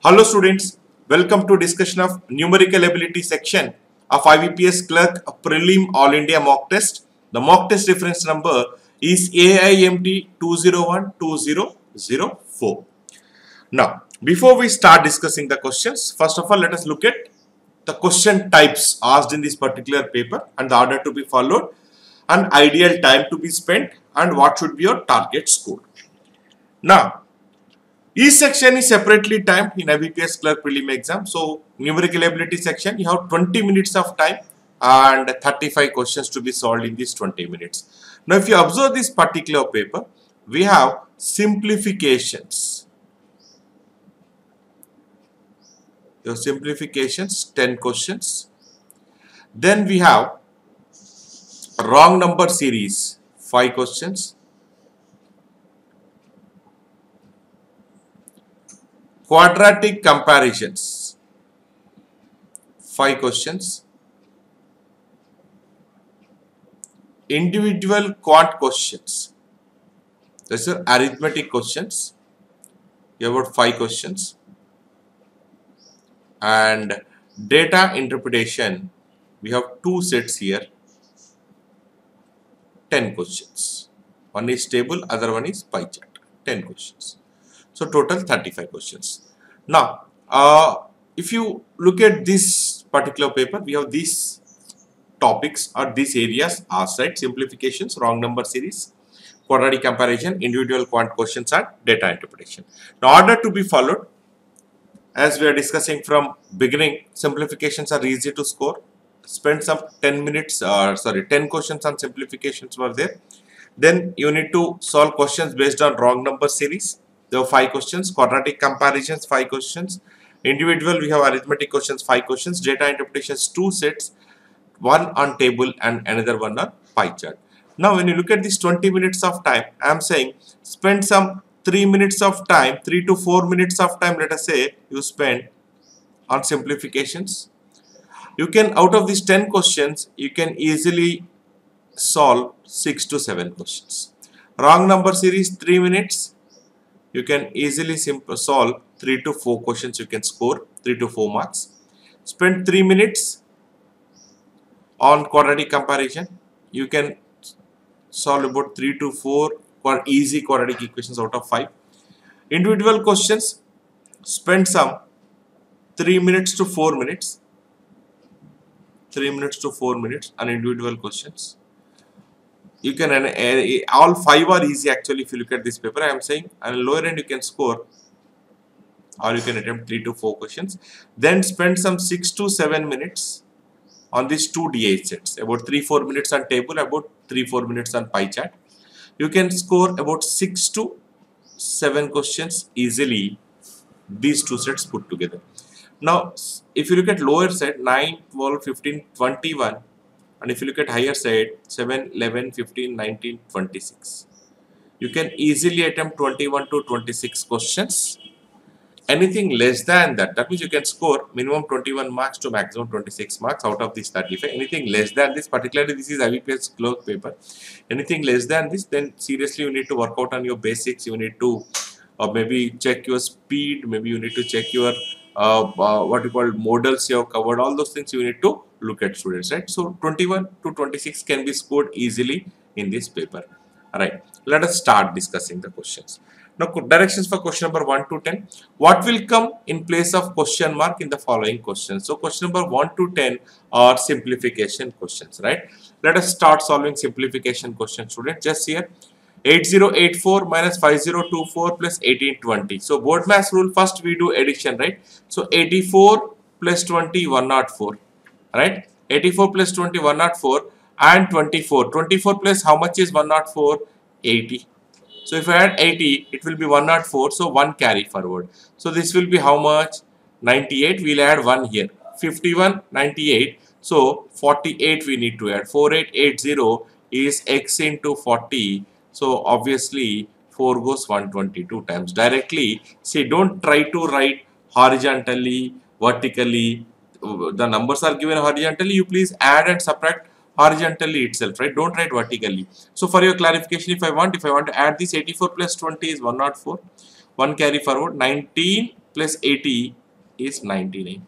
Hello students, welcome to discussion of numerical ability section of IBPS Clerk Prelim All India Mock Test. The mock test reference number is AIMD 2012004. Now, before we start discussing the questions, first of all let us look at the question types asked in this particular paper and the order to be followed, and ideal time to be spent, and what should be your target score. Now, each section is separately timed in IBPS Clerk Prelim exam. So, numerical ability section, you have 20 minutes of time and 35 questions to be solved in these 20 minutes. Now, if you observe this particular paper, we have simplifications. Your simplifications, 10 questions. Then we have wrong number series, 5 questions. Quadratic comparisons, 5 questions. Individual quant questions, these are arithmetic questions, you have about 5 questions. And data interpretation, we have 2 sets here, 10 questions. One is table, other one is pie chart, 10 questions. So total 35 questions. Now, if you look at this particular paper, we have these topics or these areas asked, right? Simplifications, wrong number series, quadratic comparison, individual quant questions, and data interpretation. Now, order to be followed, as we are discussing from beginning, simplifications are easy to score. Spend some 10 minutes, 10 questions on simplifications were there. Then you need to solve questions based on wrong number series. There are 5 questions. Quadratic comparisons, 5 questions. Individual, we have arithmetic questions, 5 questions. Data interpretations, 2 sets, one on table and another one on pie chart. Now, when you look at this 20 minutes of time, I am saying spend some 3 minutes of time, 3 to 4 minutes of time, let us say, you spend on simplifications. You can, out of these 10 questions, you can easily solve 6 to 7 questions. Wrong number series, 3 minutes. You can easily solve 3 to 4 questions. You can score 3 to 4 marks. Spend 3 minutes on quadratic comparison. You can solve about 3 to 4 easy quadratic equations out of 5. Individual questions, spend some 3 minutes to 4 minutes. 3 minutes to 4 minutes on individual questions. You can, all 5 are easy actually. If you look at this paper, I am saying on the lower end you can score, or you can attempt 3 to 4 questions. Then spend some 6 to 7 minutes on these 2 DH sets, about 3-4 minutes on table, about 3-4 minutes on pie chart. You can score about 6 to 7 questions easily, these 2 sets put together. Now, if you look at lower side, 9, 12, 15, 21, and if you look at higher side, 7, 11, 15, 19, 26. You can easily attempt 21 to 26 questions. Anything less than that, that means you can score minimum 21 marks to maximum 26 marks out of this 35. Anything less than this, particularly this is IBPS clerk paper. Anything less than this, then seriously you need to work out on your basics. You need to maybe check your speed. Maybe you need to check your what you call models you have covered. All those things you need to look at, students, right? So 21 to 26 can be scored easily in this paper. All right, let us start discussing the questions. Now, directions for question number 1 to 10. What will come in place of question mark in the following questions? So, question number 1 to 10 are simplification questions, right? Let us start solving simplification questions, students. Just here, 8084 minus 5024 plus 1820. So, board mass rule, first we do addition, right? So, 84 plus 20, 104, right? 84 plus 20, 104, and 24. 24 plus how much is 104? 80. So if I add 80, it will be 104. So 1 carry forward. So this will be how much? 98. We'll add 1 here. 51, 98. So 48 we need to add. 4880 is x into 40. So obviously 4 goes 122 times. Directly, see, don't try to write horizontally, vertically. The numbers are given horizontally. You please add and subtract horizontally itself, right? Don't write vertically. So for your clarification, if I want to add this 84 plus 20 is 104, 1 carry forward, 19 plus 80 is 99.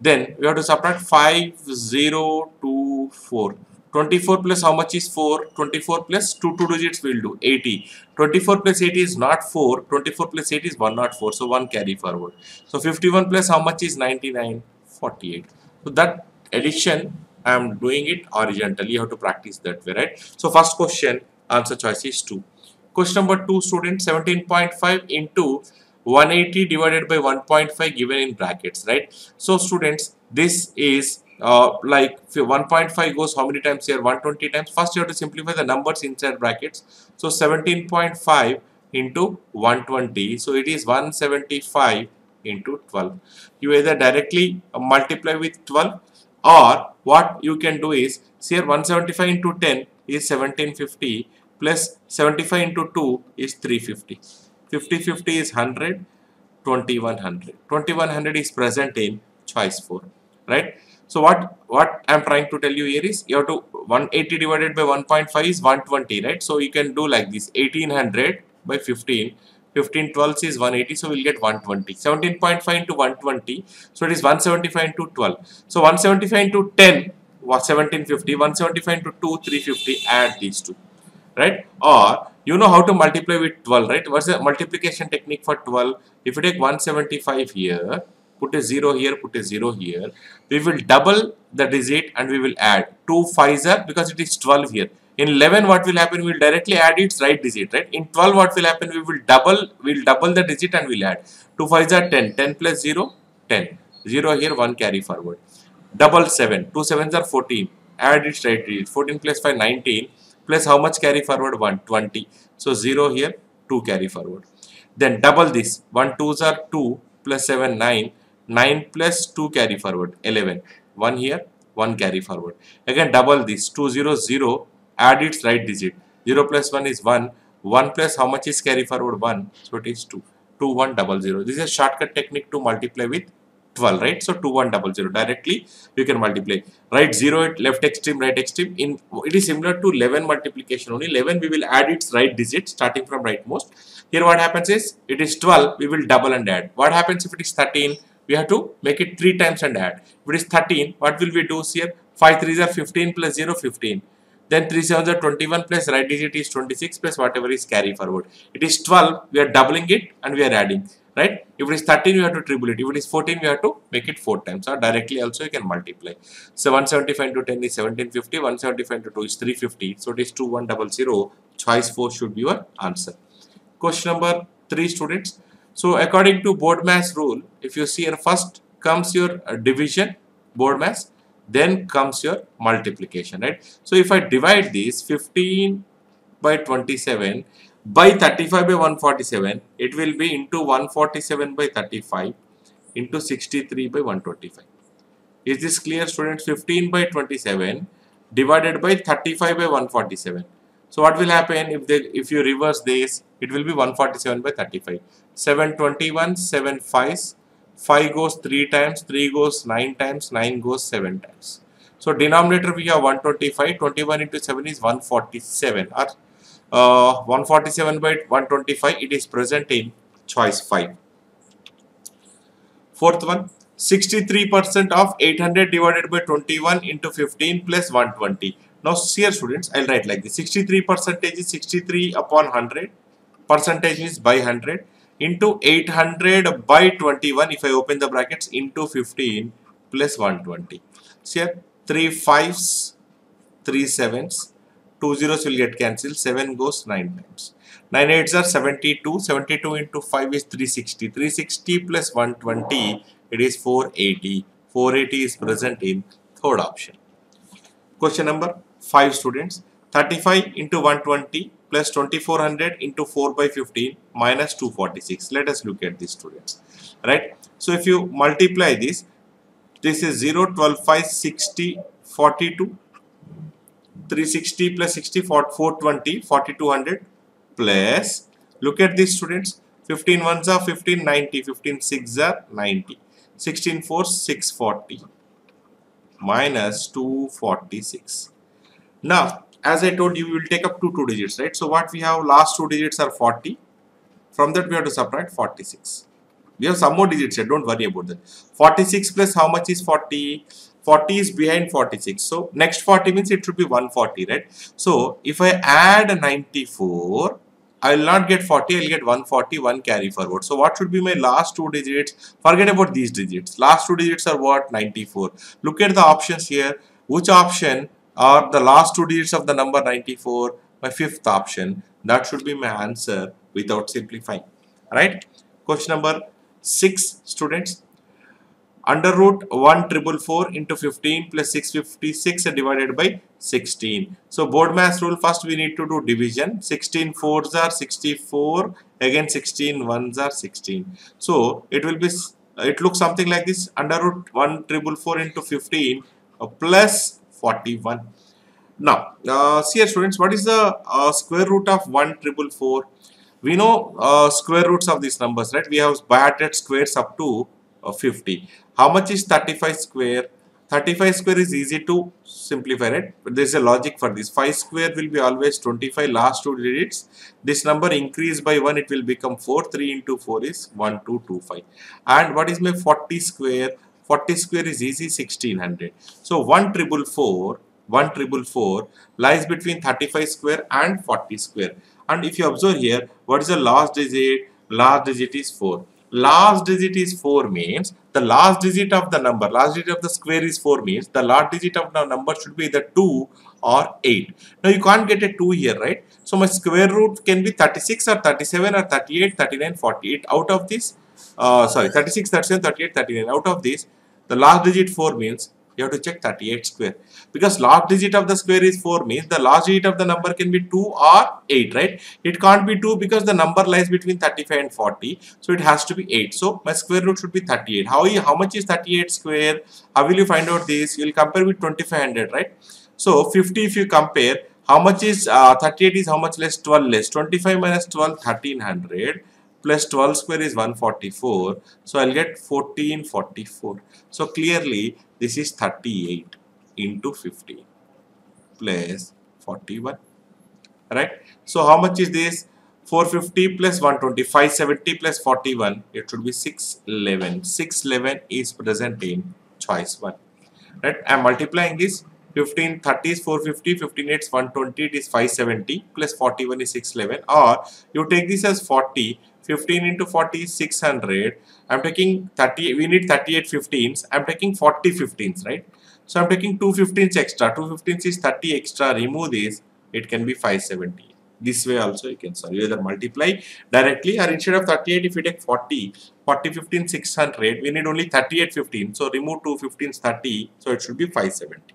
Then we have to subtract 5, 0, 2, 4. 24 plus how much is 4? 24 plus 2 digits will do 80. 24 plus 80 is not 4. 24 plus 8 is 104. So 1 carry forward. So 51 plus how much is 99? 48. So that addition I am doing it horizontally. You have to practice that way, right? So first question, answer choice is 2. Question number 2, student, 17.5 into 180 divided by 1.5 given in brackets, right? So students, this is like 1.5 goes how many times here? 120 times. First you have to simplify the numbers inside brackets. So 17.5 into 120. So it is 175 into 12. You either directly multiply with 12, or what you can do is, see here 175 into 10 is 1750 plus 75 into 2 is 350. 50 is 100, 2100. 2100 is present in choice 4, right? So what I'm trying to tell you here is, you have to 180 divided by 1.5 is 120, right? So you can do like this, 1800 by 15. 15 12 is 180, so we'll get 120. 17.5 into 120, so it is 175 into 12. So 175 into 10 was 1750. 175 into 2, 350. Add these two, right? Or you know how to multiply with 12, right? What's the multiplication technique for 12? If you take 175 here, put a 0 here, put a 0 here, we will double the digit and we will add 2 5s are, because it is 12 here. In 11 what will happen? We will directly add its right digit, right? In 12 what will happen? We will double the digit and we'll add 2 5s are 10. 10 plus 0, 10. 0 here, 1 carry forward. Double 7, 2 7s are 14. Add its right digit. 14 plus 5, 19. Plus how much carry forward? 1, 20. So 0 here, 2 carry forward. Then double this. 1 2s are 2 plus 7, 9. 9 plus 2 carry forward, 11. 1 here, 1 carry forward. Again double this. 2 0 0. Add its right digit. 0 plus 1 is 1. 1 plus how much is carry forward? 1. So it is 2. 2 1 0 0. This is a shortcut technique to multiply with 12, right? So 2 1 0 0. Directly you can multiply. Right 0 at left extreme, right extreme. In it is similar to 11 multiplication only. 11 we will add its right digit starting from rightmost. Here what happens is, it is 12, we will double and add. What happens if it is 13? We have to make it 3 times and add. If it is 13, what will we do here? 5 3s are 15 plus 0, 15. Then 3 7s are 21 plus right digit is 26 plus whatever is carry forward. It is 12, we are doubling it and we are adding, right? If it is 13, we have to triple it. If it is 14, we have to make it 4 times, or directly also you can multiply. So 175 into 10 is 1750, 175 into 2 is 350. So it is 2100. Choice 4 should be your answer. Question number 3, students. So according to BODMAS rule, if you see here, first comes your division, BODMAS, then comes your multiplication, right? So if I divide this 15 by 27 by 35 by 147, it will be into 147 by 35 into 63 by 125. Is this clear, students? 15 by 27 divided by 35 by 147. So what will happen if you reverse this? It will be 147 by 35. 721, 7 5s. 5 goes 3 times, 3 goes 9 times, 9 goes 7 times. So denominator we have 125. 21 into 7 is 147. Or 147 by 125. It is present in choice 5. Fourth one. 63% of 800 divided by 21 into 15 plus 120. Now here, students, I'll write like this. 63% is 63 upon 100. Percentage is by 100 into 800 by 21. If I open the brackets, into 15 plus 120. So here 3 5s, 3 7s, 2 zeros will get cancelled. 7 goes 9 times. 9 8s are 72. 72 into 5 is 360. 360 plus 120. It is 480. 480 is present in third option. Question number 5, students. 35 into 120 plus 2400 into 4 by 15 minus 246. Let us look at this, students. Right. So if you multiply this, this is 0, 12, 5, 60, 42. 360 plus 60, 420, 4200 plus, look at this, students. 15 ones are 15, 90. 15 6 are 90. 16 4, 640 minus 246. Now, as I told you, we will take up two digits, right? So what we have, last 2 digits are 40. From that we have to subtract 46. We have some more digits here, don't worry about that. 46 plus how much is 40? 40 is behind 46. So next 40 means it should be 140, right? So if I add 94, I will not get 40, I will get 140, one carry forward. So what should be my last two digits? Forget about these digits. Last two digits are what? 94. Look at the options here. Which option are the last two digits of the number 94? My fifth option. That should be my answer without simplifying. Right? Question number 6, students. Under root 1,444 into 15 plus 656 divided by 16. So board mass rule, first we need to do division. 16 fours are 64, again 16 ones are 16. So it will be, it looks something like this. Under root 1,444 into 15 plus 41. Now, see here students, what is the square root of 1,444? We know square roots of these numbers, right? We have by-hearted squares up to 50. How much is 35 square? 35 square is easy to simplify, right? But there is a logic for this. 5 square will be always 25, last two digits. This number increase by 1, it will become 4. 3 into 4 is 1225. And what is my 40 square? 40 square is easy, 1600. So 1,444 lies between 35 square and 40 square. And if you observe here, what is the last digit? Last digit is 4. Last digit is 4 means the last digit of the number, last digit of the square is 4 means the last digit of the number should be either 2 or 8. Now you can't get a 2 here, right? So my square root can be 36 or 37 or 38, 39, 48. Out of this, 36, 37, 38, 39. Out of this, the last digit 4 means you have to check 38 square, because last digit of the square is 4 means the last digit of the number can be 2 or 8, right? It can't be 2 because the number lies between 35 and 40, so it has to be 8. So my square root should be 38. How much is 38 square? How will you find out this? You will compare with 2500, right? So 50, if you compare, how much is 38 is how much less? 12 less. 25 minus 12, 1300 plus 12 square is 144. So I'll get 1444. So clearly this is 38 into 50 plus 41, right? So how much is this? 450 plus 120, 570 plus 41, it should be 611. 611 is present in choice 1, right? I am multiplying this. 15 30 is 450, 15 8 is 120, it is 570 plus 41 is 611, or you take this as 40. 15 into 40 is 600. I'm taking 30, we need 38 15s. I'm taking 40 15s, right? So I'm taking 2 15s extra. 2 15s is 30 extra. Remove this, it can be 570. This way also you can solve. You either multiply directly, or instead of 38, if you take 40 15 600, we need only 38 15. So remove 2 15s 30. So it should be 570.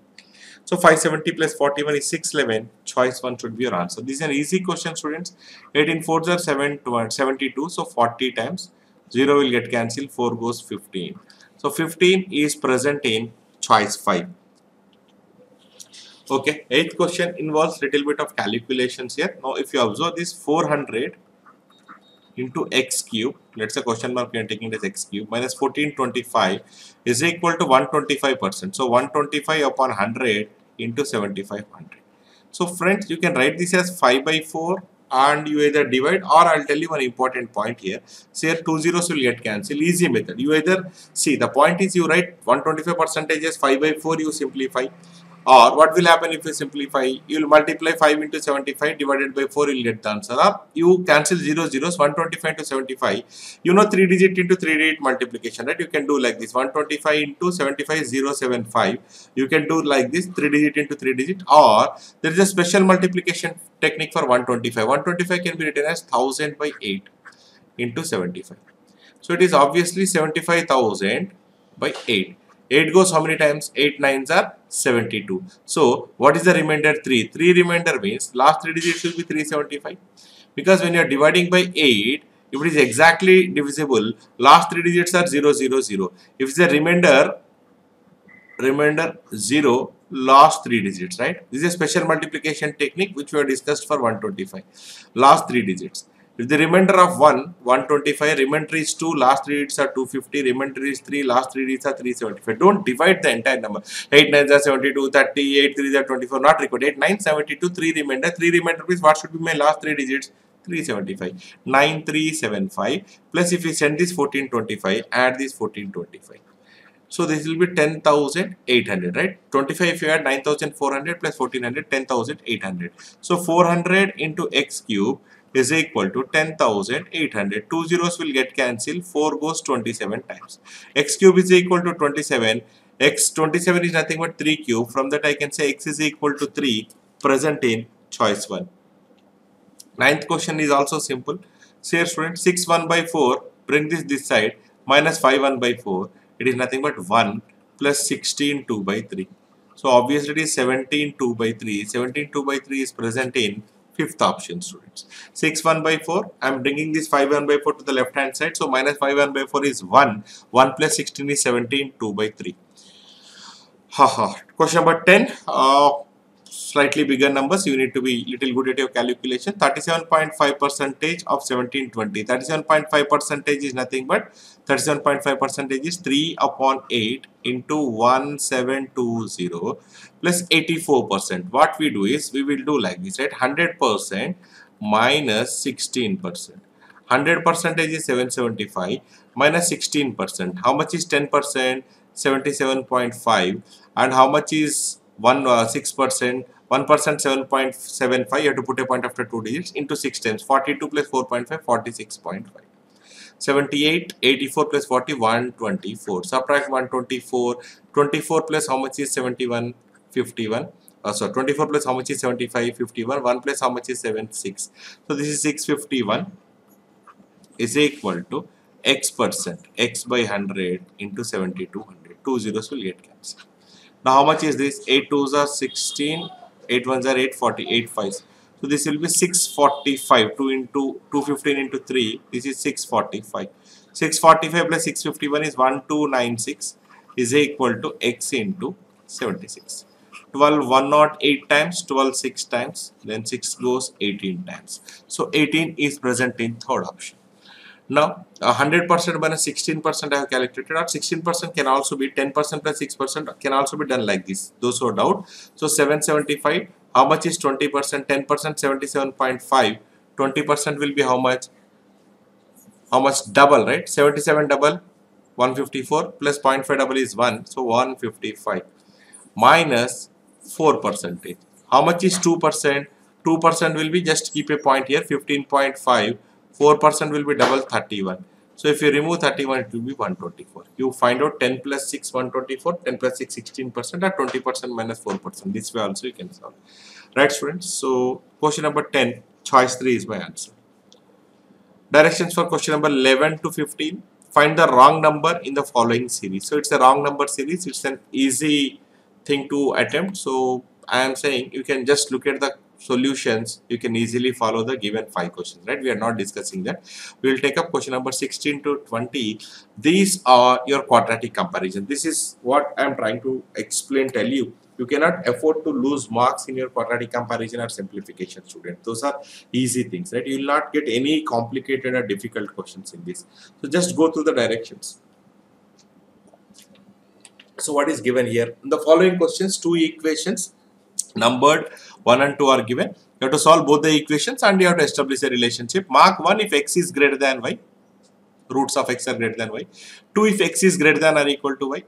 So 570 plus 41 is 611. Choice 1 should be your answer. This is an easy question, students. 18 4s are 72. So 40 times 0 will get cancelled. 4 goes 15. So 15 is present in choice 5. Okay. 8th question involves little bit of calculations here. Now if you observe this, 400 into x cube, let's say question mark we are taking it as x cube, minus 1425 is equal to 125%. So 125 upon 100 into 7500. So friends, you can write this as 5 by 4 and you either divide, or I'll tell you one important point here. So here 2 zeros will get cancelled. Easy method. You either, see, the point is you write 125% as 5 by 4, you simplify. Or what will happen if you simplify? You will multiply 5 into 75 divided by 4, you will get the answer. Or you cancel 0 zeros, 125 into 75. You know 3 digit into 3 digit multiplication, right? You can do like this. 125 into 75 is 075. You can do like this, 3 digit into 3 digit. Or there is a special multiplication technique for 125. 125 can be written as 1000 by 8 into 75. So it is obviously 75,000 by 8. 8 goes how many times? 8 9s are 72. So what is the remainder? 3. 3 remainder means last 3 digits will be 375. Because when you are dividing by 8, if it is exactly divisible, last 3 digits are 0 0 0. If it's a remainder 0, last 3 digits, right? This is a special multiplication technique which we have discussed for 125. Last 3 digits. If the remainder of 125, remainder is 2, last 3 digits are 250, remainder is 3, last 3 digits are 375. Don't divide the entire number. 8 9s are 72, 30, 8 3s are 24, not required. 8 9 72, 3 remainder. 3 remainder means what should be my last 3 digits? 375. 9375 plus if we send this 1425, add this 1425. So this will be 10,800, right? 25 if you add 9,400 plus 1400, 10,800. So 400 into x cube is equal to 10,800. Two zeros will get cancelled. 4 goes 27 times. X cube is equal to 27. X 27 is nothing but 3 cube. From that I can say x is equal to 3 present in choice 1. Ninth question is also simple. Say student 6 1 by 4. Bring this side. Minus 5 1 by 4. It is nothing but 1 plus 16 2 by 3. So obviously it is 17 2 by 3. 17 2 by 3 is present in fifth option, students. 6 1 by 4. I am bringing this 5 1 by 4 to the left hand side. So minus 5 1 by 4 is 1. 1 plus 16 is 17 2 by 3. Question number 10. Slightly bigger numbers, you need to be little good at your calculation. 37.5 percentage of 1720. 37.5 percentage is nothing but 37.5 percentage is 3 upon 8 into 1720 plus 84%. What we do is we will do like this, right? 100% minus 16%. 100 percentage is 775 minus 16%. How much is 10%? 77.5. And how much is 6%? 1% 7.75. You have to put a point after 2 digits into 6 times. 42 plus 4.5, 46.5. 78, 84 plus 40, 124. Subtract 124. 24 plus how much is 71? 51. So 24 plus how much is 75? 51. 1 plus how much is 76? So this is 651 is equal to x%. X by 100 into 7200. 2 zeros will get cancelled. Now how much is this? 8 2s are 16, 8 1s are 8, 40, 8 5s. So this will be 645. 2 into 215 into 3. This is 645. 645 plus 651 is 1296 is equal to x into 76. 12 108 times, 12 6 times, then 6 goes 18 times. So 18 is present in third option. Now 100% minus 16% I have calculated, or 16% can also be 10% plus 6% can also be done like this. Those who doubt. So 775, how much is 20%? 10% 77.5. 20% will be how much? How much? Double, right? 77 double 154 plus 0.5 double is 1. So 155 minus 4%. How much is 2%? 2% will be, just keep a point here, 15.5. 4% will be double 31. So if you remove 31, it will be 124. You find out 10 plus 6, 124, 10 plus 6, 16%, or 20% minus 4%. This way also you can solve. Right, students? So question number 10, choice 3 is my answer. Directions for question number 11 to 15. Find the wrong number in the following series. So it's a wrong number series. It's an easy thing to attempt. So I am saying you can just look at the solutions. You can easily follow the given 5 questions, right? We are not discussing that. We will take up question number 16 to 20. These are your quadratic comparison. This is what I am trying to explain, tell you. You cannot afford to lose marks in your quadratic comparison or simplification, student. Those are easy things, right? You will not get any complicated or difficult questions in this. So just go through the directions. So what is given here? In the following questions, 2 equations numbered 1 and 2 are given. You have to solve both the equations and you have to establish a relationship. Mark 1 if x is greater than y. Roots of x are greater than y. 2 if x is greater than or equal to y.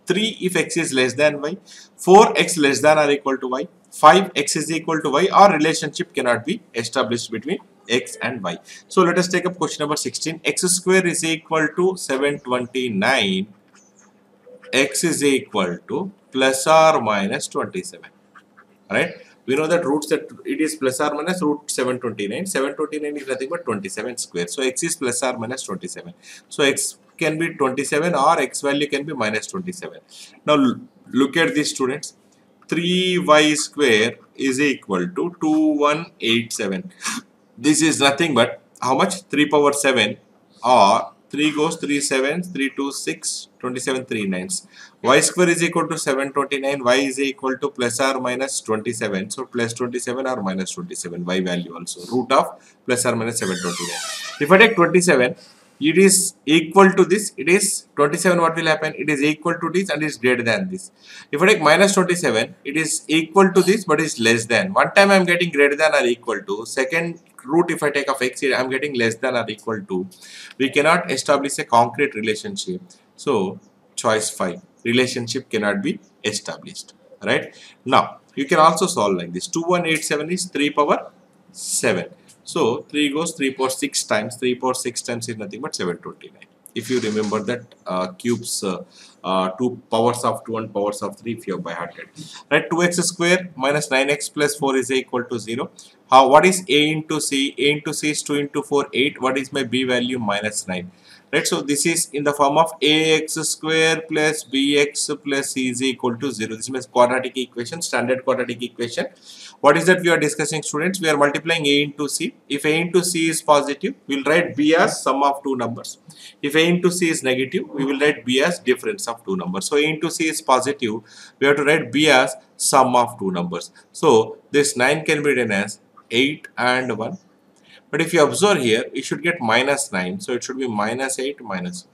3 if x is less than y. 4x less than or equal to y. 5 x is equal to y, or relationship cannot be established between x and y. So let us take up question number 16. X square is equal to 729. X is equal to plus or minus 27. Right? We know that roots that it is plus or minus root 729. 729 is nothing but 27 square. So x is plus or minus 27. So x can be 27 or x value can be minus 27. Now look at these, students. 3y square is equal to 2187. This is nothing but how much? 3 power 7, or 3 goes 3 7s, 3 2 6, 27 3 9s. Y square is equal to 729. Y is equal to plus or minus 27. So plus 27 or minus 27. Y value also. Root of plus or minus 729. If I take 27, it is equal to this, it is 27, what will happen? It is equal to this and is greater than this. If I take minus 27, it is equal to this but is less than. One time I am getting greater than or equal to. Second root, if I take of x, I am getting less than or equal to. We cannot establish a concrete relationship. So choice 5, relationship cannot be established. Right? Now you can also solve like this. 2187 is 3 power 7. So 3 goes 3 power 6 times. 3 power 6 times is nothing but 729. If you remember that cubes, 2 powers of 2 and powers of 3, if you have by hearted. Right, 2x square minus 9x plus 4 is equal to 0. What is a into c? A into c is 2 into 4, 8. What is my b value? Minus 9. Right, so this is in the form of ax square plus bx plus c is equal to 0. This is quadratic equation, standard quadratic equation. What is that we are discussing, students? We are multiplying a into c. If a into c is positive, we will write b as sum of two numbers. If a into c is negative, we will write b as difference of two numbers. So a into c is positive, we have to write b as sum of two numbers. So this 9 can be written as 8 and 1. But if you observe here, you should get minus 9. So it should be minus 8 minus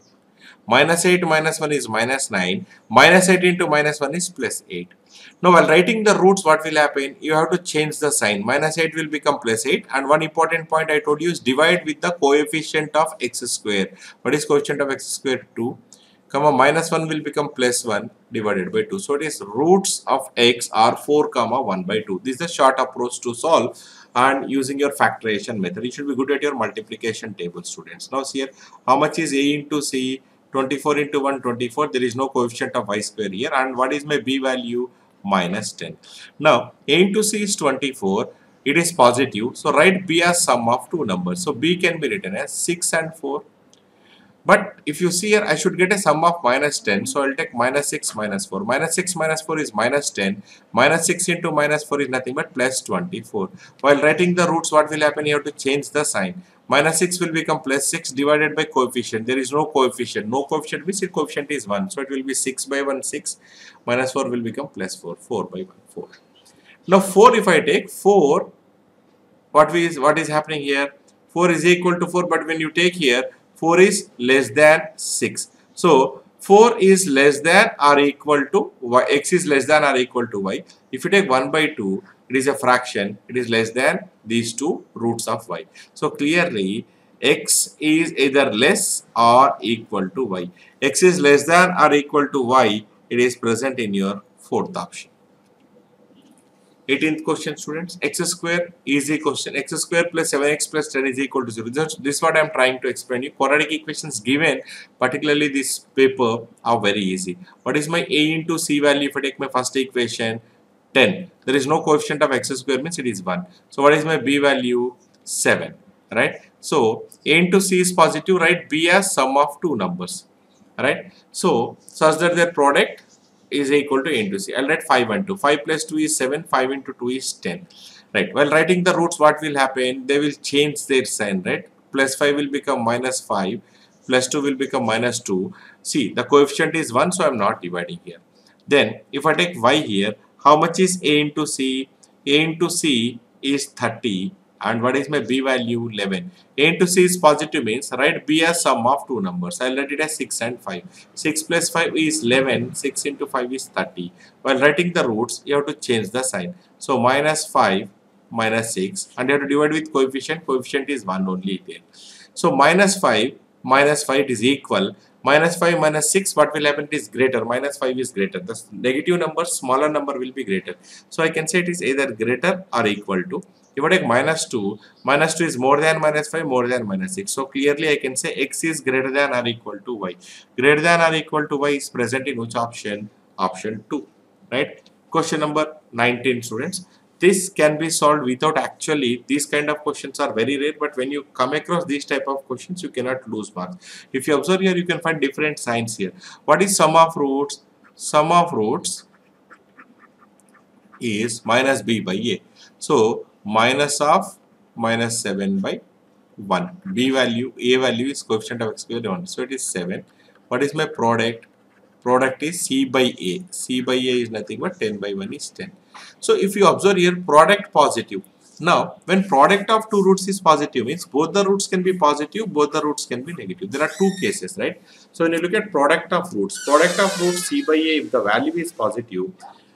1. Minus 8 minus 1 is minus 9. Minus 8 into minus 1 is plus 8. Now while writing the roots, what will happen? You have to change the sign. Minus 8 will become plus 8. And one important point I told you is divide with the coefficient of x square. What is coefficient of x square? 2. Comma minus 1 will become plus 1 divided by 2. So it is roots of x are 4 comma 1 by 2. This is the short approach to solve, and using your factorization method. You should be good at your multiplication table, students. Now see here, how much is a into c? 24 into 1, 24. There is no coefficient of y square here. And what is my b value? Minus 10. Now a into c is 24. It is positive. So write b as sum of two numbers. So b can be written as 6 and 4. But if you see here, I should get a sum of minus 10. So I'll take minus 6 minus 4. Minus 6 minus 4 is minus 10. Minus 6 into minus 4 is nothing but plus 24. While writing the roots, what will happen? You have to change the sign. Minus 6 will become plus 6 divided by coefficient. There is no coefficient. No coefficient means the coefficient is 1. So it will be 6 by 1, 6. Minus 4 will become plus 4. 4 by 1, 4. Now 4, if I take 4, what is happening here? 4 is equal to 4, but when you take here, 4 is less than 6. So 4 is less than or equal to y. X is less than or equal to y. If you take 1 by 2, it is a fraction. It is less than these two roots of y. So clearly x is either less or equal to y. X is less than or equal to y. It is present in your fourth option. 18th question, students. X square, easy question. X square plus 7x plus 10 is equal to 0. This is what I am trying to explain you. Quadratic equations given, particularly this paper, are very easy. What is my a into c value? If I take my first equation, 10. There is no coefficient of x square, means it is 1. So what is my b value? 7. Right? So a into c is positive, right? B as sum of two numbers. Right? So such that their product is equal to a into c. I'll write 5 and 2. 5 plus 2 is 7. 5 into 2 is 10. Right. While writing the roots, what will happen? They will change their sign. Right. Plus 5 will become minus 5. Plus 2 will become minus 2. See, the coefficient is 1, so I am not dividing here. Then, if I take y here, how much is a into c? A into c is 30. And what is my b value? 11. A into c is positive, means write b as sum of two numbers. I'll write it as 6 and 5. 6 plus 5 is 11. 6 into 5 is 30. While writing the roots, you have to change the sign. So minus 5 minus 6, and you have to divide with coefficient. Coefficient is 1 only there. So minus 5 it is equal. Minus 5 minus 6, what will happen? It is greater. Minus 5 is greater. The negative number, smaller number will be greater. So I can say it is either greater or equal to. If I take minus 2 is more than minus 5, more than minus 6. So clearly I can say x is greater than or equal to y. Greater than or equal to y is present in which option? Option 2. Right? Question number 19, students. This can be solved without actually, these kind of questions are very rare, but when you come across these type of questions, you cannot lose marks. If you observe here, you can find different signs here. What is sum of roots? Sum of roots is minus b by a. So minus of minus 7 by 1. B value, a value is coefficient of x square 1. So it is 7. What is my product? Product is c by a. C by a is nothing but 10 by 1 is 10. So if you observe here, product positive. Now, when product of two roots is positive, means both the roots can be positive, both the roots can be negative. There are two cases, right? So when you look at product of roots C by A, if the value is positive,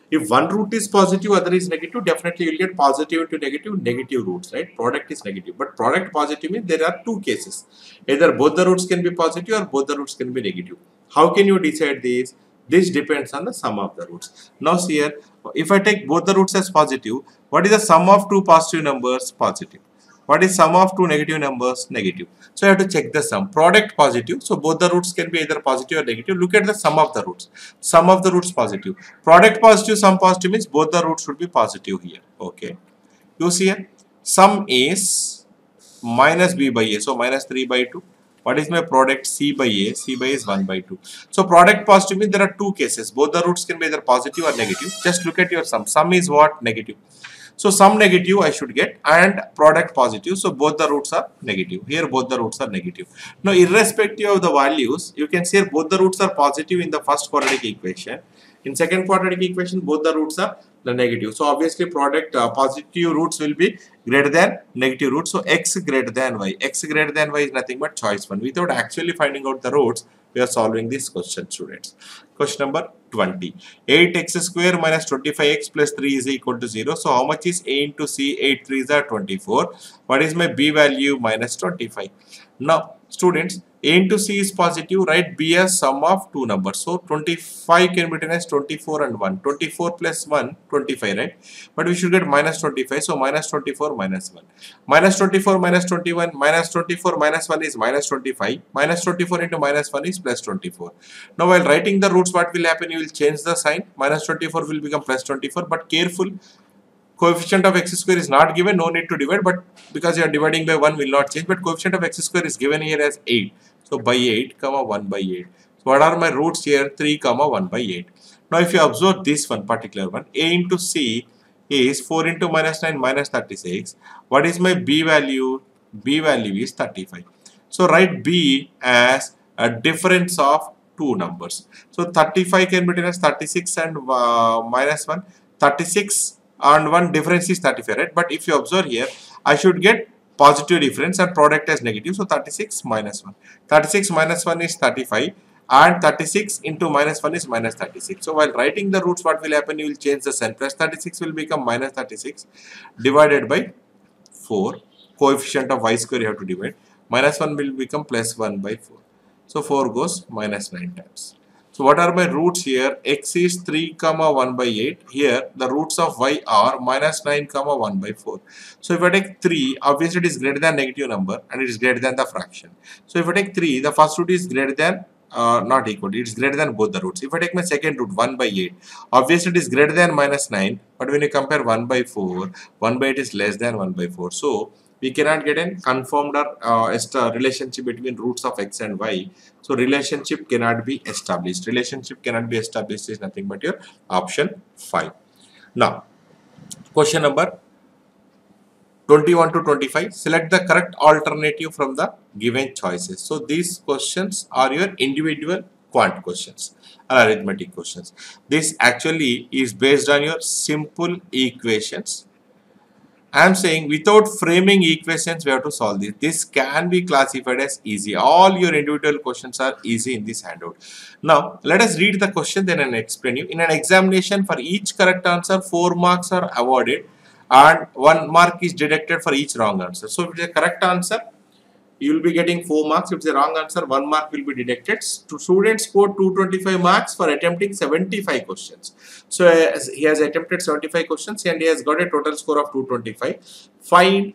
if one root is positive, other is negative, definitely you will get positive into negative, negative roots, right? Product is negative. But product positive means there are two cases. Either both the roots can be positive or both the roots can be negative. How can you decide this? This depends on the sum of the roots. Now see here, if I take both the roots as positive, what is the sum of two positive numbers? Positive. What is sum of two negative numbers? Negative. So you have to check the sum. Product positive. So both the roots can be either positive or negative. Look at the sum of the roots. Sum of the roots positive. Product positive, sum positive means both the roots should be positive here. Okay. You see here, sum is minus b by a. So minus 3 by 2. What is my product? C by A. C by A is 1 by 2. So product positive means there are two cases. Both the roots can be either positive or negative. Just look at your sum. Sum is what? Negative. So sum negative I should get and product positive. So both the roots are negative. Here both the roots are negative. Now irrespective of the values, you can say both the roots are positive in the first quadratic equation. In second quadratic equation, both the roots are the negative. So obviously product positive roots will be greater than negative roots. So x greater than y. X greater than y is nothing but choice one. Without actually finding out the roots, we are solving this question, students. Question number 20. 8x square minus 25x plus 3 is equal to 0. So how much is a into c? 8 3s are 24. What is my b value? Minus 25. Now students, a into c is positive, write b as sum of two numbers. So 25 can be written as 24 and 1. 24 plus 1, 25, right? But we should get minus 25. So minus 24 minus 1. Minus 24 minus 21. Minus 24 minus 1 is minus 25. Minus 24 into minus 1 is plus 24. Now while writing the roots, what will happen? You will change the sign. Minus 24 will become plus 24. But careful. Coefficient of x square is not given, no need to divide, but because you are dividing by 1 will not change, but coefficient of x square is given here as 8. So by 8 comma 1 by 8. So what are my roots here? 3 comma 1 by 8. Now if you observe this one particular one, a into c is 4 into minus 9 minus 36. What is my b value? B value is 35. So write b as a difference of two numbers. So 35 can be written as 36 and minus 1. 36 and one difference is 35, right? But if you observe here, I should get positive difference and product as negative. So 36 minus 1. 36 minus 1 is 35 and 36 into minus 1 is minus 36. So while writing the roots, what will happen? You will change the sign. Plus 36 will become minus 36 divided by 4. Coefficient of y square you have to divide. Minus 1 will become plus 1 by 4. So 4 goes minus 9 times. So what are my roots here? X is 3 comma 1 by 8. Here the roots of y are minus 9 comma 1 by 4. So if I take 3, obviously it is greater than negative number and it is greater than the fraction. So if I take 3, the first root is greater than not equal. It is greater than both the roots. If I take my second root 1 by 8, obviously it is greater than minus 9. But when you compare 1 by 4, 1 by 8 is less than 1 by 4. So we cannot get a confirmed or relationship between roots of x and y. So relationship cannot be established. Relationship cannot be established is nothing but your option 5. Now, question number 21 to 25. Select the correct alternative from the given choices. So these questions are your individual quant questions or arithmetic questions. This actually is based on your simple equations. I am saying without framing equations, we have to solve this. This can be classified as easy. All your individual questions are easy in this handout. Now, let us read the question, then I'll explain you. In an examination, for each correct answer, 4 marks are awarded and 1 mark is deducted for each wrong answer. So, if it is a correct answer, you will be getting 4 marks. If it's a wrong answer, 1 mark will be deducted. Students scored 225 marks for attempting 75 questions. So he has attempted 75 questions and he has got a total score of 225. Find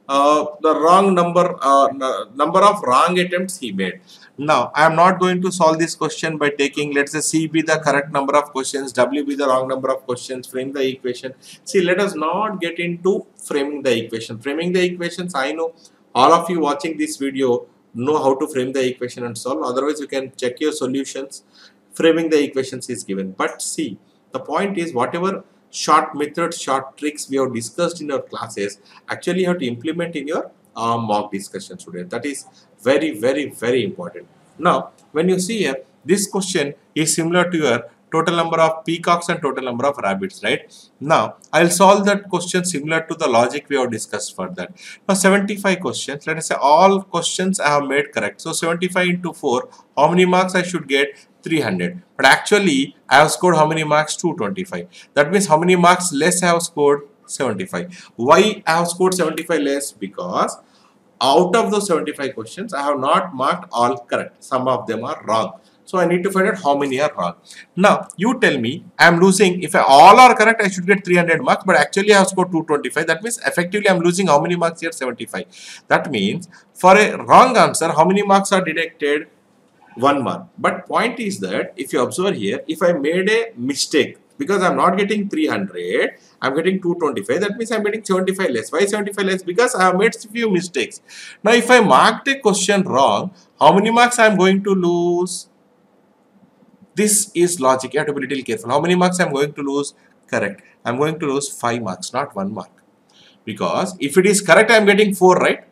the wrong number of wrong attempts he made. Now I am not going to solve this question by taking, let's say, C be the correct number of questions, W be the wrong number of questions, frame the equation. See, let us not get into framing the equation. Framing the equations, I know all of you watching this video know how to frame the equation and solve. Otherwise, you can check your solutions. Framing the equations is given. But see, the point is whatever short methods, short tricks we have discussed in our classes, actually you have to implement in your mock discussion, student. That is very, very, very important. Now, when you see here, this question is similar to your total number of peacocks and total number of rabbits, right? Now, I'll solve that question similar to the logic we have discussed for that. Now, 75 questions, let us say all questions I have made correct. So, 75 into 4, how many marks I should get? 300. But actually, I have scored how many marks? 225. That means how many marks less I have scored? 75. Why I have scored 75 less? Because out of those 75 questions, I have not marked all correct. Some of them are wrong. So I need to find out how many are wrong. Now, you tell me, I am losing. If all are correct, I should get 300 marks. But actually, I have scored 225. That means effectively, I am losing how many marks here? 75. That means for a wrong answer, how many marks are deducted? 1 mark. But point is that if you observe here, if I made a mistake, because I'm not getting 300, I'm getting 225. That means I'm getting 75 less. Why 75 less? Because I have made few mistakes. Now, if I marked a question wrong, how many marks I'm going to lose? This is logic. You have to be a little careful. How many marks I'm going to lose? Correct. I'm going to lose 5 marks, not 1 mark. Because if it is correct, I'm getting 4, right?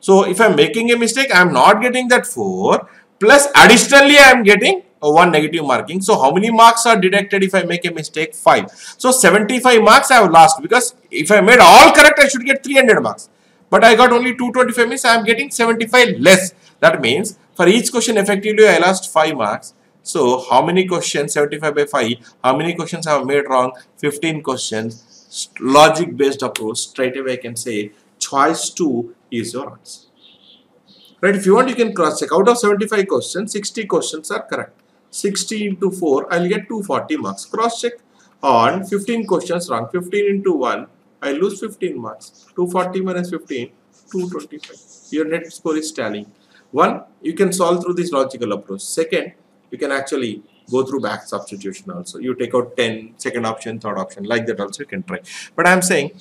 So, if I'm making a mistake, I'm not getting that 4. Plus, additionally, I am getting 1 negative marking. So, how many marks are deducted if I make a mistake? 5. So, 75 marks I have lost, because if I made all correct, I should get 300 marks. But I got only 225 means I am getting 75 less. That means for each question effectively I lost 5 marks. So, how many questions? 75 by 5. How many questions I have made wrong? 15 questions. Logic based approach. Straight away I can say choice 2 is your answer. Right, if you want, you can cross check. Out of 75 questions, 60 questions are correct. 60 into 4, I'll get 240 marks. Cross check on 15 questions wrong. 15 into 1, I lose 15 marks. 240 minus 15, 225. Your net score is tallying. 1, you can solve through this logical approach. Second, you can actually go through back substitution also. You take out 10, second option, third option, like that also you can try. But I am saying,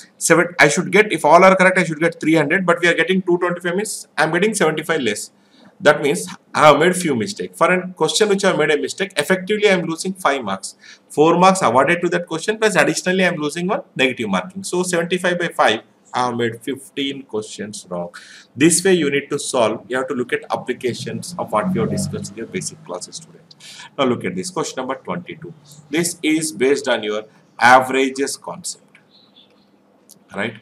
I should get, if all are correct, I should get 300, but we are getting 225 means I am getting 75 less. That means I have made few mistakes. For a question which I have made a mistake, effectively I am losing 5 marks. 4 marks awarded to that question, plus additionally I am losing 1 negative marking. So 75 by 5, I have made 15 questions wrong. This way you need to solve. You have to look at applications of what we have discussed in your basic classes today. Now look at this question number 22. This is based on your averages concept, right?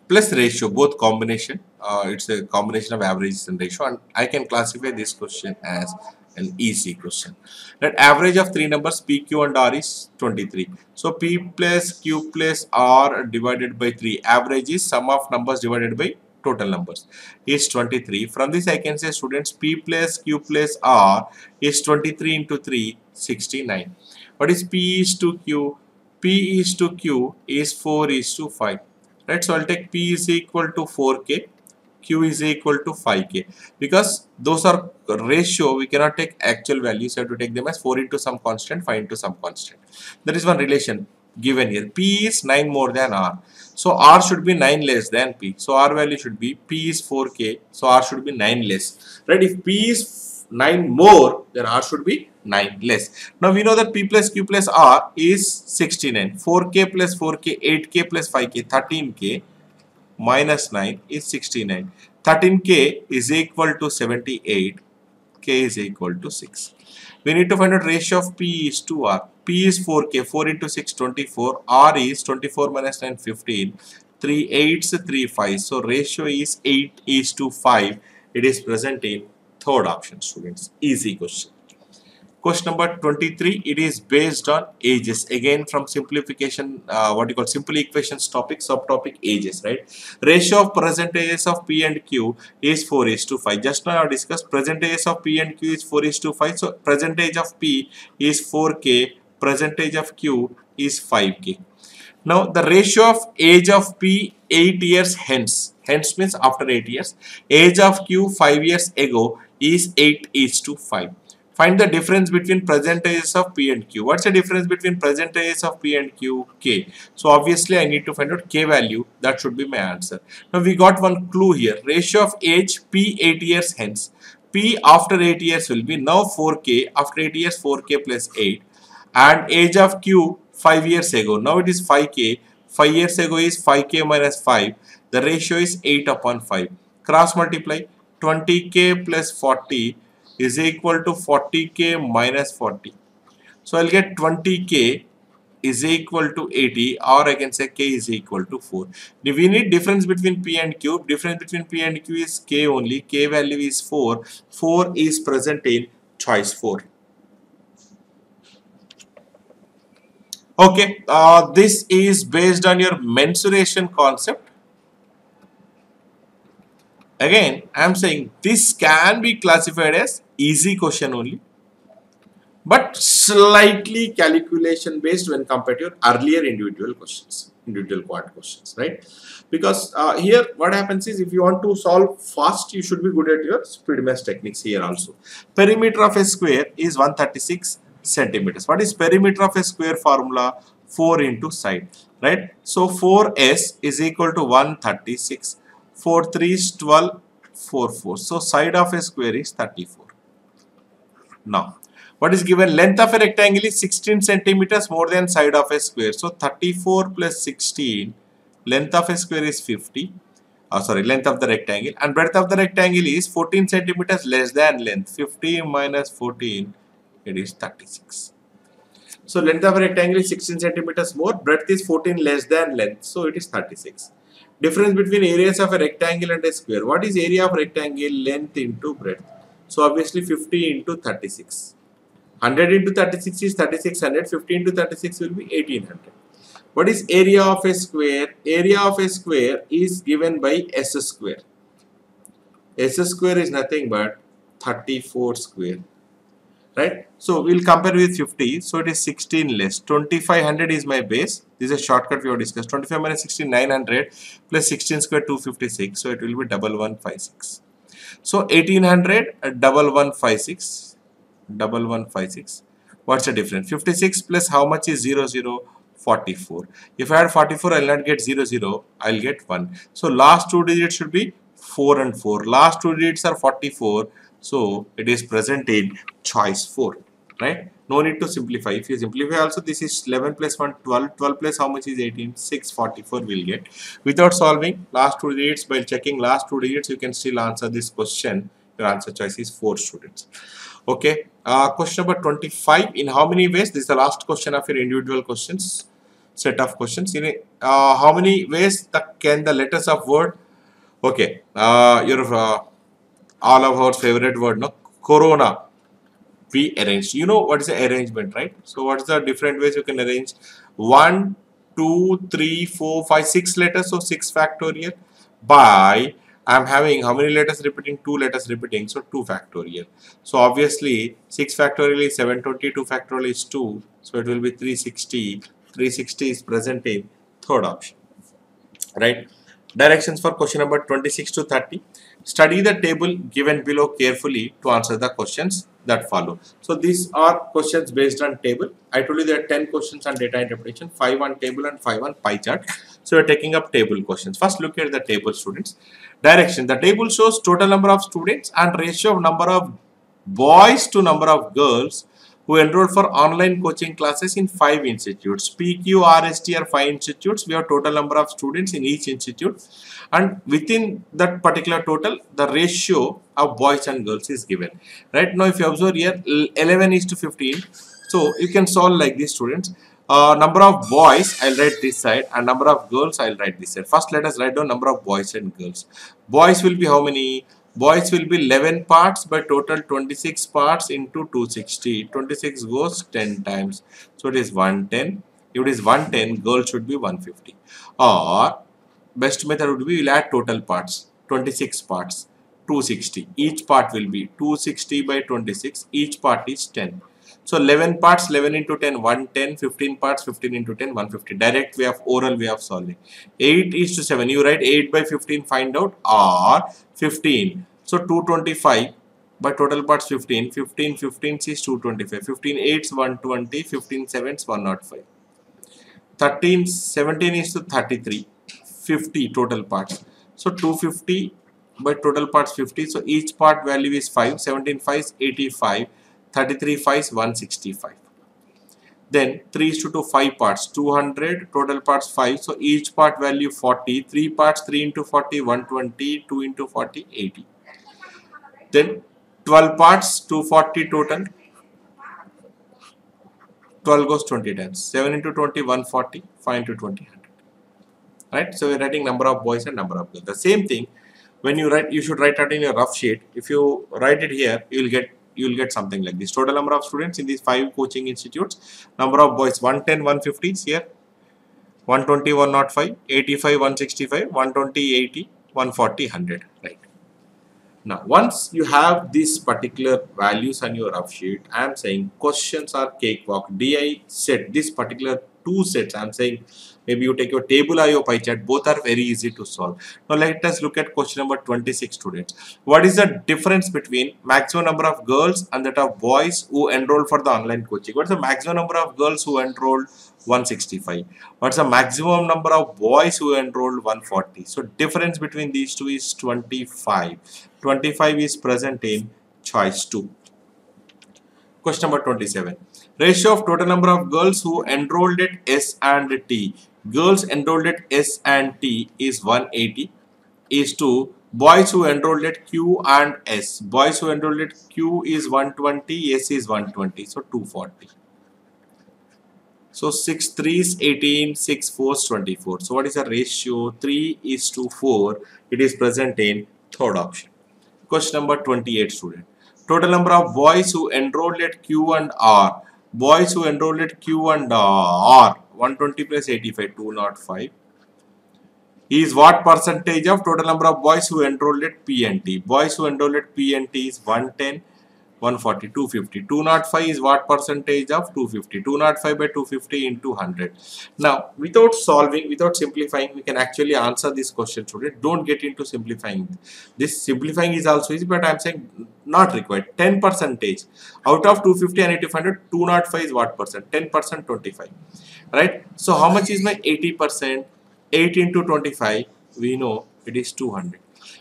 Plus ratio, both combination. It's a combination of averages and ratio, and I can classify this question as an easy question. That average of 3 numbers P, Q and R is 23. So P plus Q plus R divided by 3. Average is sum of numbers divided by total numbers is 23. From this I can say, students, P plus Q plus R is 23 into 3, 69. What is P is to Q? P is to Q is 4 is to 5. Right, so I'll take P is equal to 4K, Q is equal to 5K. Because those are ratio, we cannot take actual values. You have to take them as 4 into some constant, 5 into some constant. There is one relation given here. P is 9 more than R. So R should be 9 less than P. So R value should be, P is 4K, so R should be 9 less. Right, if P is 9 more, then R should be 9 less. Now we know that P plus Q plus R is 69. 4K plus 4K, 8K plus 5K, 13K minus 9 is 69. 13K is equal to 78. K is equal to 6. We need to find out ratio of P is to R. P is 4K. 4 into 6, 24. R is 24 minus 9, 15. 3 8s, 3 5. So ratio is 8 is to 5. It is present in third option, students. Easy question. Question number 23, it is based on ages. Again, from simplification, what you call simple equations topic, subtopic ages, right? Ratio of percentages of P and Q is 4 is to 5. Just now I discussed percentages of P and Q is 4 is to 5. So percentage of P is 4K, percentage of Q is 5K. Now the ratio of age of P 8 years hence. Hence means after 8 years. Age of Q 5 years ago is 8 is to 5. Find the difference between percentages of P and Q. What's the difference between percentages of P and Q? K. So obviously I need to find out K value. That should be my answer. Now we got one clue here. Ratio of age P 8 years hence. P after 8 years will be now 4K. After 8 years 4K plus 8. And age of Q 5 years ago. Now it is 5K. 5 years ago is 5K minus 5. The ratio is 8 upon 5. Cross multiply. 20K plus 40 is equal to 40K minus 40. So I'll get 20k is equal to 80, or I can say k is equal to 4. If we need difference between p and q, difference between p and q is k only. K value is 4. 4 is present in choice 4. Okay, this is based on your mensuration concept. Again, I am saying this can be classified as easy question only, but slightly calculation based when compared to your earlier individual questions, individual quant questions, right? Because here what happens is, if you want to solve fast, you should be good at your speed mesh techniques here also. Perimeter of a square is 136 centimeters. What is perimeter of a square formula? 4 into side, right? So 4s is equal to 136. 4 3 is 12, 4 4. So side of a square is 34. Now, what is given? Length of a rectangle is 16 centimeters more than side of a square. So 34 plus 16, length of a square is 50. Length of the rectangle, and breadth of the rectangle is 14 centimeters less than length. 50 minus 14, it is 36. So length of a rectangle is 16 centimeters more, breadth is 14 less than length, so it is 36. Difference between areas of a rectangle and a square. What is area of rectangle? Length into breadth. So obviously 50 into 36. 100 into 36 is 3600. 50 into 36 will be 1800. What is area of a square? Area of a square is given by s square. S square is nothing but 34 square. Right? So we'll compare with 50. So it is 16 less. 2500 is my base. This is a shortcut we have discussed. 25 minus 16, 900 plus 16 square, 256. So it will be 1156. So 1800, 1156. 1156. What's the difference? 56 plus how much is 00? 44. If I add 44, I'll not get 00. I'll get 1. So last two digits should be 4 and 4. Last two digits are 44. So it is present in choice 4. Right? No need to simplify. If you simplify also, this is 11 plus 1, 12. 12 plus how much is 18? 644 will get. Without solving last two digits, by checking last two digits, you can still answer this question. Your answer choice is 4 students. Okay. Question number 25. In how many ways? This is the last question of your individual questions. Set of questions. In how many ways can the letters of word? Okay. All of our favorite word, no? Corona. We arranged. You know what is the arrangement, right? So what is the different ways you can arrange? 1, 2, 3, 4, 5, 6 letters. So 6 factorial by, I'm having how many letters repeating? 2 letters repeating. So 2 factorial. So obviously 6 factorial is 720. 2 factorial is 2. So it will be 360. 360 is present in third option. Right? Directions for question number 26 to 30. Study the table given below carefully to answer the questions that follow. So these are questions based on table. I told you there are 10 questions on data interpretation, 5 on table and 5 on pie chart. So we are taking up table questions. First look at the table, students. Direction. The table shows total number of students and ratio of number of boys to number of girls who enrolled for online coaching classes in 5 institutes. PQ, RST are 5 institutes. We have total number of students in each institute, and within that particular total, the ratio of boys and girls is given. Right now, if you observe here, 11 is to 15. So you can solve like this, students. Number of boys, I'll write this side, and number of girls, I'll write this side. First, let us write down number of boys and girls. Boys will be how many? Boys will be 11 parts by total 26 parts into 260. 26 goes 10 times. So it is 110. If it is 110, girls should be 150. Or best method would be, we'll add total parts. 26 parts, 260. Each part will be 260 by 26. Each part is 10. So 11 parts, 11 into 10, 110. 15 parts, 15 into 10, 150. Direct way of oral way of solving. 8 is to 7. You write 8 by 15, find out, or 15. So 225 by total parts 15. 15 is 225. 15 8s 120. 15 7s 105. 13 17 is to 33. 50 total parts. So 250 by total parts 50. So each part value is 5. 17 5s 85. 33 5s 165. Then 3 is to 2 5 parts, 200, total parts 5. So each part value 40. 3 parts 3 into 40 120. 2 into 40 80. Then 12 parts 240 total. 12 goes 20 times. 7 into 20, 140. 5 into 20, 100. Right? So we're writing number of boys and number of girls. The same thing, when you write, you should write it in your rough sheet. If you write it here, you'll get something like this. Total number of students in these 5 coaching institutes. Number of boys 110, 150 is here. 120, 105, 85, 165, 120, 80, 140, 100. Right. Now, once you have these particular values on your rough sheet, I am saying questions are cakewalk. DI set, this particular 2 sets, I am saying maybe you take your table or your pie chart, both are very easy to solve. Now, let us look at question number 26, students. What is the difference between maximum number of girls and that of boys who enroll for the online coaching? What is the maximum number of girls who enrolled? 165. What's the maximum number of boys who enrolled? 140. So difference between these two is 25. 25 is present in choice 2. Question number 27. Ratio of total number of girls who enrolled at S and T. Girls enrolled at S and T is 180 is to boys who enrolled at Q and S. Boys who enrolled at Q is 120, S is 120. So 240. So 6 3s 18, 6 4s 24. So what is the ratio? 3 is to 4. It is present in third option. Question number 28, student. Total number of boys who enrolled at Q and R. Boys who enrolled at Q and R. 120 plus 85, 205. Is what percentage of total number of boys who enrolled at P and T? Boys who enrolled at P and T is 110. 140, 250. 205 is what percentage of 250? 205 by 250 into 100. Now, without solving, without simplifying, we can actually answer this question today. Don't get into simplifying. This simplifying is also easy, but I'm saying not required. 10 percentage. Out of 250 and 800, 205 is what percent? 10%, 25. Right? So, how much is my 80%? 8 into 25, we know it is 200.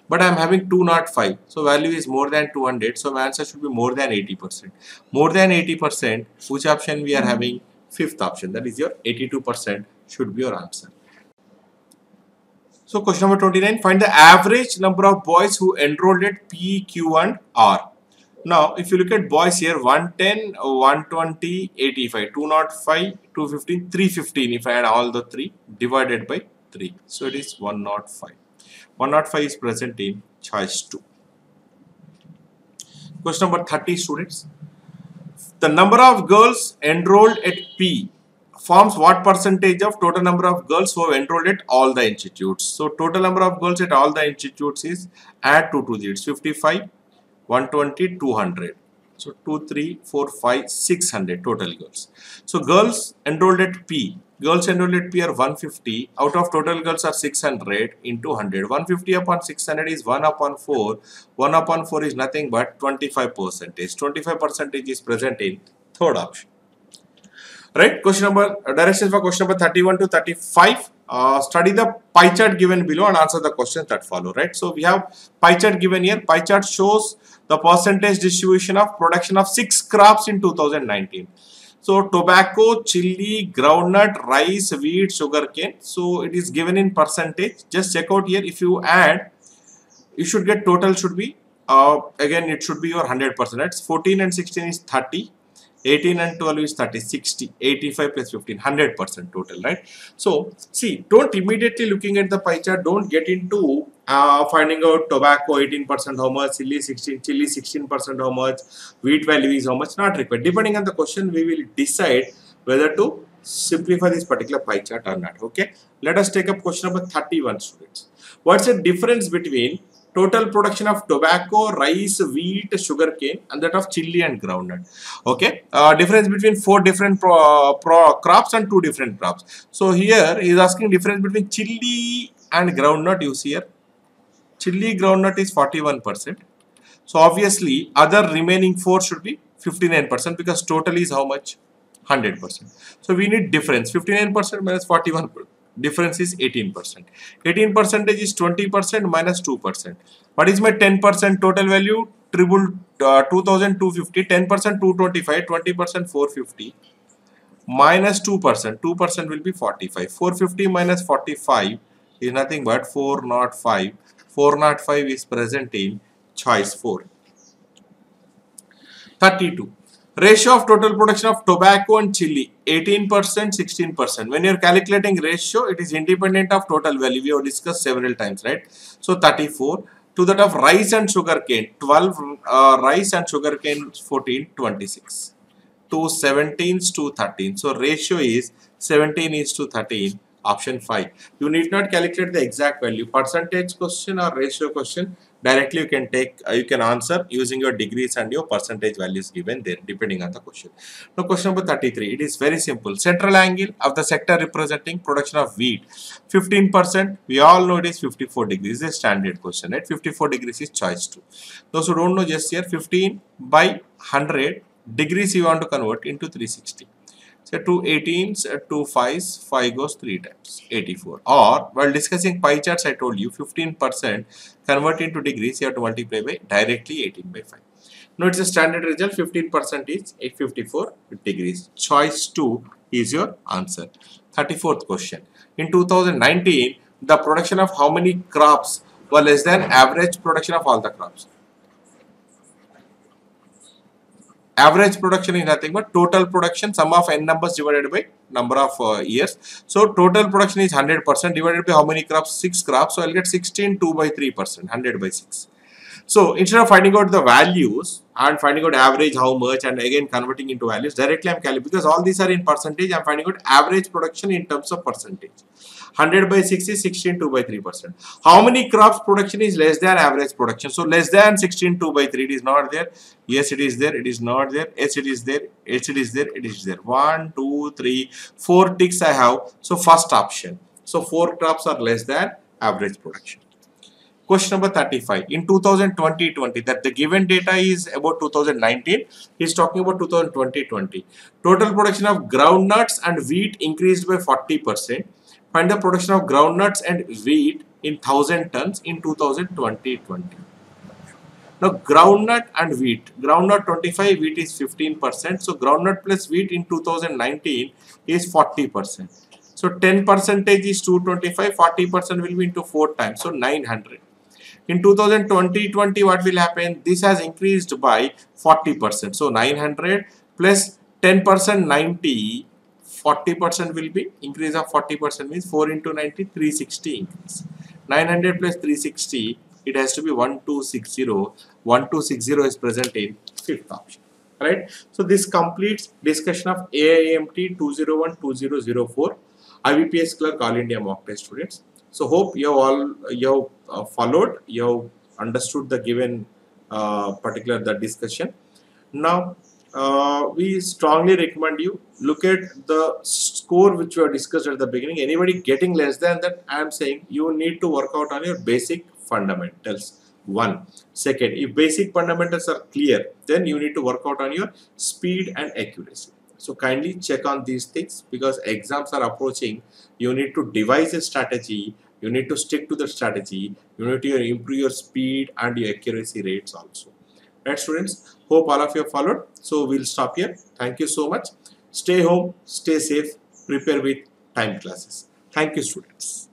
But I am having 205. So value is more than 200. So my answer should be more than 80%. More than 80%. Which option we are having? Fifth option. That is your 82% should be your answer. So question number 29. Find the average number of boys who enrolled at P, Q and R. Now if you look at boys here, 110, 120, 85, 205, 215, 315. If I add all the 3 divided by 3. So it is 105. 105 is present in choice 2. Question number 30, students. The number of girls enrolled at P forms what percentage of total number of girls who have enrolled at all the institutes? So total number of girls at all the institutes is, add 2 to it's 55, 120, 200. So 2, 3, 4, 5, 600 total girls. So girls enrolled at P. Girls enrolled at P are 150. Out of total girls are 600 into 100. 150 upon 600 is 1 upon 4. 1 upon 4 is nothing but 25%. 25% is present in third option. Right? Question number, directions for question number 31 to 35. Study the pie chart given below and answer the questions that follow. Right? So we have pie chart given here. Pie chart shows the percentage distribution of production of 6 crops in 2019. So tobacco, chili, groundnut, rice, wheat, sugarcane. So it is given in percentage. Just check out here. If you add, you should get total should be, again it should be your 100%. Right? 14 and 16 is 30. 18 and 12 is 30, 60, 85 plus 15, 100% total, right? So, see, don't immediately looking at the pie chart, don't get into finding out tobacco 18% how much, chili 16% how much, wheat value is how much, not required. Depending on the question, we will decide whether to simplify this particular pie chart or not, okay? Let us take up question number 31, students. What's the difference between total production of tobacco, rice, wheat, sugarcane, and that of chili and groundnut? Okay, difference between 4 different crops and 2 different crops. So here he is asking difference between chili and groundnut. You see here, chili groundnut is 41%. So obviously other remaining 4 should be 59% because total is how much? 100%. So we need difference. 59% minus 41%. Difference is 18%. 18% is 20% minus 2%. What is my 10% total value? 2,250. 10% 225. 20% 450. Minus 2%. 2% will be 45. 450 minus 45 is nothing but 405. 405 is present in choice 4. 32. Ratio of total production of tobacco and chili 18%, 16%. When you are calculating ratio, it is independent of total value. We have discussed several times, right? So 34. To that of rice and sugar cane 12, rice and sugar cane 14, 26. To 17 to 13. So ratio is 17 is to 13. Option 5. You need not calculate the exact value. Percentage question or ratio question, directly you can take, you can answer using your degrees and your percentage values given there depending on the question. Now question number 33. It is very simple. Central angle of the sector representing production of wheat 15%. We all know it is 54 degrees. This is a standard question, right? 54 degrees is choice 2. Those who don't know, just here 15 by 100 degrees you want to convert into 360. So 2 18s, 2 5s, 5 goes 3 times, 84. Or while discussing pie charts, I told you 15% convert into degrees, you have to multiply by directly 18 by 5. Now it's a standard result, 15% is 854 degrees. Choice 2 is your answer. 34th question. In 2019, the production of how many crops were less than average production of all the crops? Average production is nothing but total production, sum of n numbers divided by number of years. So total production is 100% divided by how many crops? 6 crops. So I'll get 16, 2 by 3%, 100 by 6. So instead of finding out the values and finding out average how much and again converting into values, directly I'm calculating, because all these are in percentage, I'm finding out average production in terms of percentage. 100 by 6 is 16, 2 by 3%. How many crops production is less than average production? So less than 16, 2 by 3, it is not there. Yes, it is there. It is not there. Yes, it is there. Yes, it is there. It is there. 1, 2, 3, 4 ticks I have. So first option. So 4 crops are less than average production. Question number 35. In 2020, that the given data is about 2019, he is talking about 2020. Total production of groundnuts and wheat increased by 40%. Find the production of groundnuts and wheat in 1000 tons in 2020. Now groundnut and wheat. Groundnut 25, wheat is 15%. So groundnut plus wheat in 2019 is 40%. So 10% is 225, 40% will be into 4 times. So 900. In 2020, what will happen? This has increased by 40%. So 900 plus 10%, 90. 40% will be increase of 40% means 4 into 90, 360 increase. 900 plus 360, it has to be 1260. 1260 is present in 5th option. Right? So this completes discussion of AIMT 201-2004 IBPS Clerk All India Mock Test, students. So hope you have followed, you have understood the given particular the discussion. Now we strongly recommend you look at the score which we have discussed at the beginning. Anybody getting less than that, I am saying you need to work out on your basic fundamentals. 1. Second, if basic fundamentals are clear, then you need to work out on your speed and accuracy. So kindly check on these things, because exams are approaching. You need to devise a strategy. You need to stick to the strategy. You need to improve your speed and your accuracy rates also. Right, students? Hope all of you have followed. So we'll stop here. Thank you so much. Stay home, stay safe, prepare with time classes. Thank you, students.